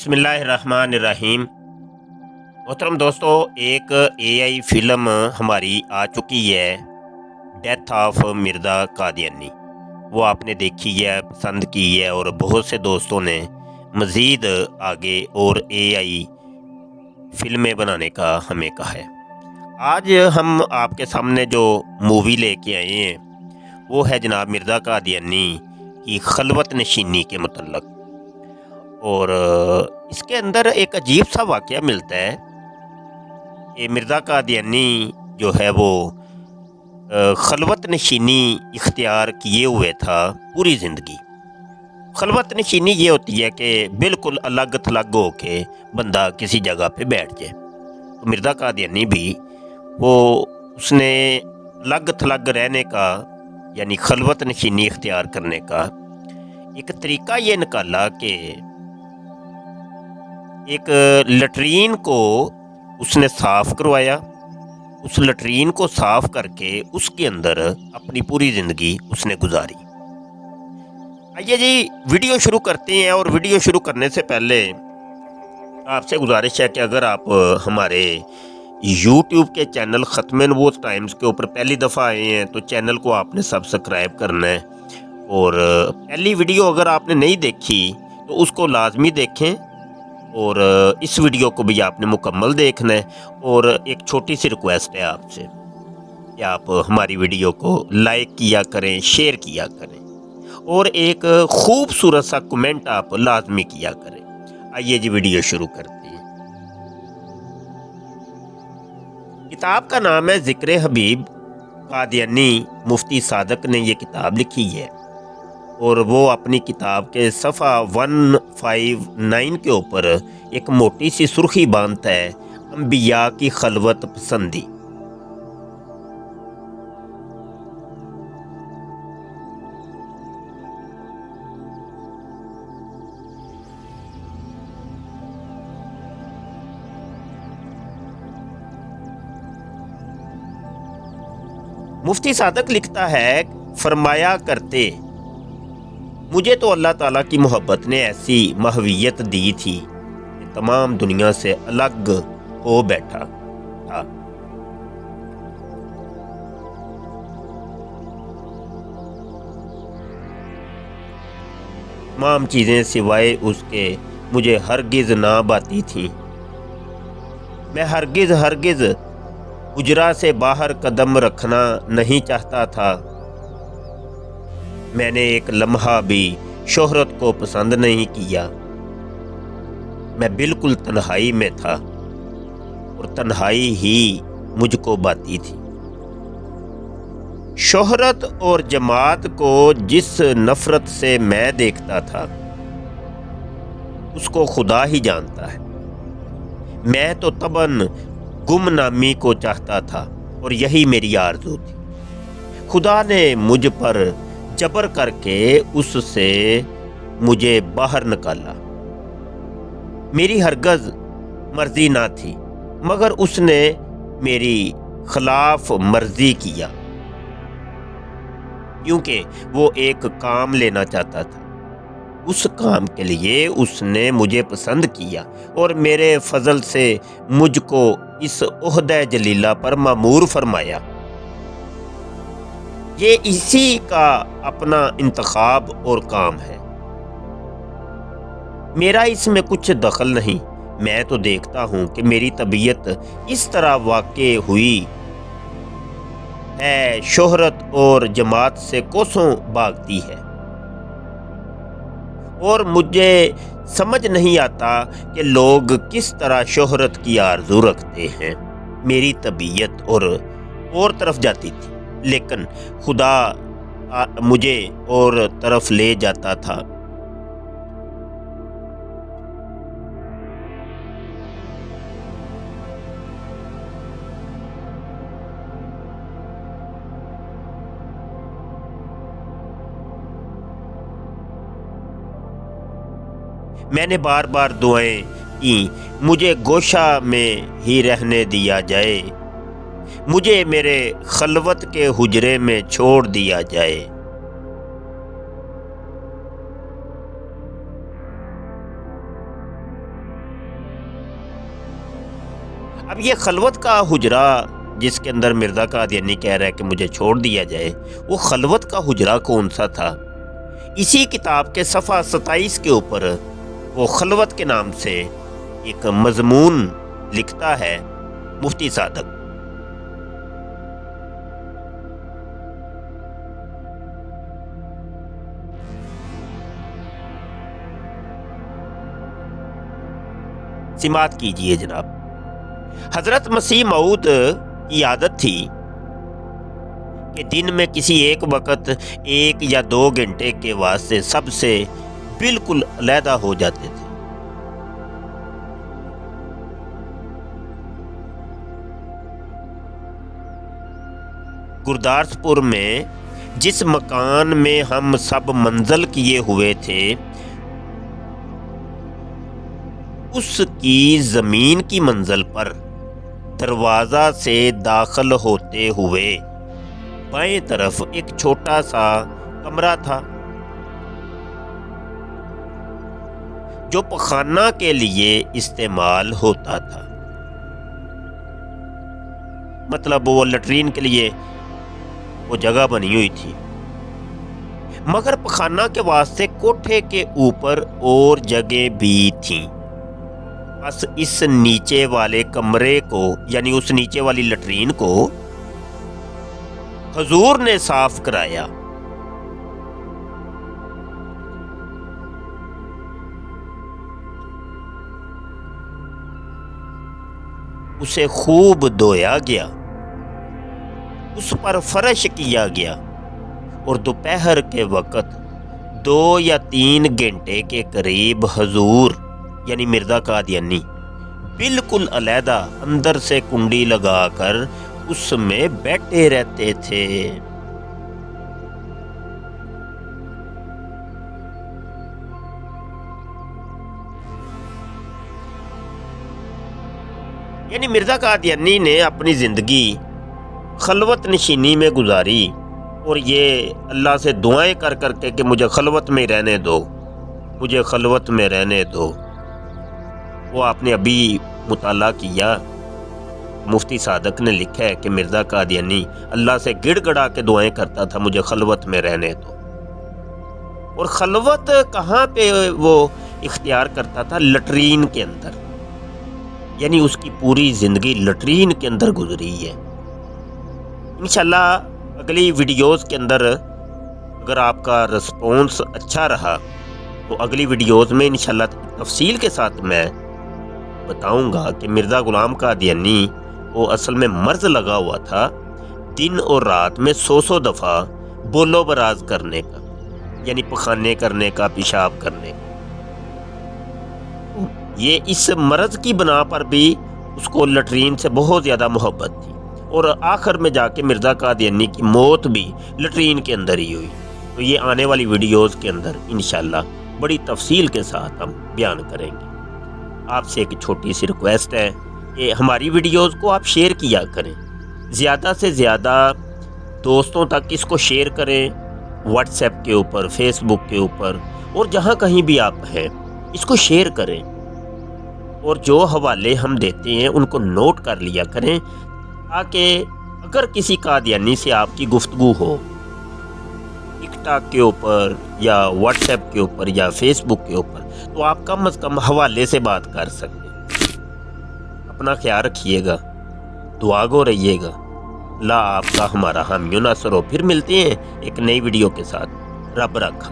बिस्मिल्लाहिर्रहमानिर्रहीम। मोहतरम दोस्तों, एक एआई फ़िल्म हमारी आ चुकी है, डेथ ऑफ मिर्ज़ा कादियानी। वो आपने देखी है, पसंद की है और बहुत से दोस्तों ने मज़ीद आगे और एआई फ़िल्में बनाने का हमें कहा है। आज हम आपके सामने जो मूवी लेके आए हैं वो है जनाब मिर्ज़ा कादियानी की खलवत नशीनी के मुतल्लक। और इसके अंदर एक अजीब सा वाक़या मिलता है कि मिर्ज़ा कादियानी जो है वो खलवत नशीनी इख्तियार किए हुए था पूरी ज़िंदगी। खलवत नशीनी ये होती है कि बिल्कुल अलग थलग होके बंदा किसी जगह पे बैठ जाए। तो मिर्ज़ा कादियानी भी वो उसने अलग थलग रहने का यानी खलवत नशीनी इख्तियार करने का एक तरीका ये निकाला कि एक लटरीन को उसने साफ करवाया। उस लटरीन को साफ करके उसके अंदर अपनी पूरी ज़िंदगी उसने गुजारी। आइए जी वीडियो शुरू करते हैं। और वीडियो शुरू करने से पहले आपसे गुजारिश है कि अगर आप हमारे YouTube के चैनल ख़त्म नबूवत टाइम्स के ऊपर पहली दफ़ा आए हैं तो चैनल को आपने सब्सक्राइब करना है। और पहली वीडियो अगर आपने नहीं देखी तो उसको लाजमी देखें और इस वीडियो को भी आपने मुकम्मल देखना है। और एक छोटी सी रिक्वेस्ट है आपसे कि आप हमारी वीडियो को लाइक किया करें, शेयर किया करें और एक खूबसूरत सा कमेंट आप लाजमी किया करें। आइए जी वीडियो शुरू करते हैं। किताब का नाम है ज़िक्र हबीब कादियानी। मुफ्ती सादक ने ये किताब लिखी है और वो अपनी किताब के सफ़ा 159 के ऊपर एक मोटी सी सुर्खी बांधता है, अंबिया की खलवत पसंदी। मुफ्ती सादक लिखता है, फरमाया करते मुझे तो अल्लाह ताला की मोहब्बत ने ऐसी महवियत दी थी कि तमाम दुनिया से अलग हो बैठा था। तमाम चीज़ें सिवाय उसके मुझे हरगिज़ ना बाती थीं। मैं हरगिज़ हरगिज़ हुजरा से बाहर कदम रखना नहीं चाहता था। मैंने एक लम्हा भी शोहरत को पसंद नहीं किया। मैं बिल्कुल तन्हाई में था और तन्हाई ही मुझको बाती थी। शोहरत और जमात को जिस नफरत से मैं देखता था उसको खुदा ही जानता है। मैं तो तबन गुमनामी को चाहता था और यही मेरी आरज़ू थी। खुदा ने मुझ पर जबर करके उससे मुझे बाहर निकाला। मेरी हरगज़ मर्जी ना थी मगर उसने मेरी खिलाफ मर्जी किया क्योंकि वो एक काम लेना चाहता था। उस काम के लिए उसने मुझे पसंद किया और मेरे फजल से मुझको इस ओहदे जलीला पर मामूर फरमाया। ये इसी का अपना इंतखाब और काम है। मेरा इसमें कुछ दखल नहीं। मैं तो देखता हूँ कि मेरी तबीयत इस तरह वाक़ई हुई है, शोहरत और जमात से कोसों भागती है और मुझे समझ नहीं आता कि लोग किस तरह शोहरत की आरज़ू रखते हैं। मेरी तबीयत और तरफ जाती थी लेकिन खुदा मुझे और तरफ ले जाता था। मैंने बार बार दुआएं की, मुझे गोशा में ही रहने दिया जाए, मुझे मेरे खलवत के हुजरे में छोड़ दिया जाए। اب یہ خلوت کا حجرہ جس کے اندر مرزا قادیانی کہہ رہا ہے کہ مجھے چھوڑ دیا جائے، وہ خلوت کا حجرہ کون سا تھا؟ اسی کتاب کے صفحہ 27 کے اوپر وہ خلوت کے نام سے ایک مضمون لکھتا ہے مفتی صادق۔ سماعت کیجئے جناب۔ حضرت مسیح موعود کی عادت تھی کہ دن میں کسی ایک وقت 1 یا 2 گھنٹے کے واسطے سب سے بالکل علیحدہ ہو جاتے تھے۔ گرداسپور میں جس مکان میں ہم سب منزل کیے ہوئے تھے، اس کی زمین کی منزل پر دروازہ سے داخل ہوتے ہوئے بائیں طرف ایک چھوٹا سا کمرہ تھا جو پخانہ کے لیے استعمال ہوتا تھا، مطلب وہ لٹرین کے لیے وہ جگہ بنی ہوئی تھی، مگر پخانہ کے واسطے کوٹھے کے اوپر اور جگہ بھی تھیں۔ بس اس نیچے والے کمرے کو، یعنی اس نیچے والی لٹرین کو حضور نے صاف کرایا۔ اسے خوب دھویا گیا، اس پر فرش کیا گیا، اور دوپہر کے وقت 2 یا 3 گھنٹے کے قریب حضور یعنی مرزا قادیانی بالکل علیحدہ اندر سے کنڈی لگا کر اس میں بیٹھے رہتے تھے۔ یعنی مرزا قادیانی نے اپنی زندگی خلوت نشینی میں گزاری، اور یہ اللہ سے دعائیں کر کر کے کہ مجھے خلوت میں رہنے دو، مجھے خلوت میں رہنے دو۔ وہ آپ نے ابھی مطالعہ کیا، مفتی صادق نے لکھا ہے کہ مرزا قادیانی اللہ سے گڑ گڑا کے دعائیں کرتا تھا مجھے خلوت میں رہنے دو۔ اور خلوت کہاں پہ وہ اختیار کرتا تھا؟ لٹرین کے اندر، یعنی اس کی پوری زندگی لٹرین کے اندر گزری ہے۔ انشاءاللہ اگلی ویڈیوز کے اندر اگر آپ کا رسپونس اچھا رہا تو اگلی ویڈیوز میں انشاءاللہ تفصیل کے ساتھ میں بتاؤں گا کہ مرزا غلام قادیانی وہ اصل میں مرض لگا ہوا تھا دن اور رات میں 100 دفعہ بولو براز کرنے کا، یعنی پخانے کرنے کا، پیشاب کرنے کا۔ یہ اس مرض کی بنا پر بھی اس کو لٹرین سے بہت زیادہ محبت تھی، اور آخر میں جا کے مرزا قادیانی کی موت بھی لٹرین کے اندر ہی ہوئی۔ تو یہ آنے والی ویڈیوز کے اندر انشاءاللہ بڑی تفصیل کے ساتھ ہم بیان کریں گے۔ آپ سے ایک چھوٹی سی ریکویسٹ ہے کہ ہماری ویڈیوز کو آپ شیئر کیا کریں، زیادہ سے زیادہ دوستوں تک اس کو شیئر کریں، واٹس ایپ کے اوپر، فیس بک کے اوپر، اور جہاں کہیں بھی آپ ہیں اس کو شیئر کریں، اور جو حوالے ہم دیتے ہیں ان کو نوٹ کر لیا کریں، تاکہ اگر کسی قادیانی سے آپ کی گفتگو ہو ٹک ٹاک کے اوپر یا واٹس ایپ کے اوپر یا فیس بک کے اوپر، تو آپ کم از کم حوالے سے بات کر سکیں۔ اپنا خیال رکھیے گا، دعا گو رہیے گا، اللہ آپ کا ہمارا حامی و ناصر ہو۔ پھر ملتے ہیں ایک نئی ویڈیو کے ساتھ، رب رکھا۔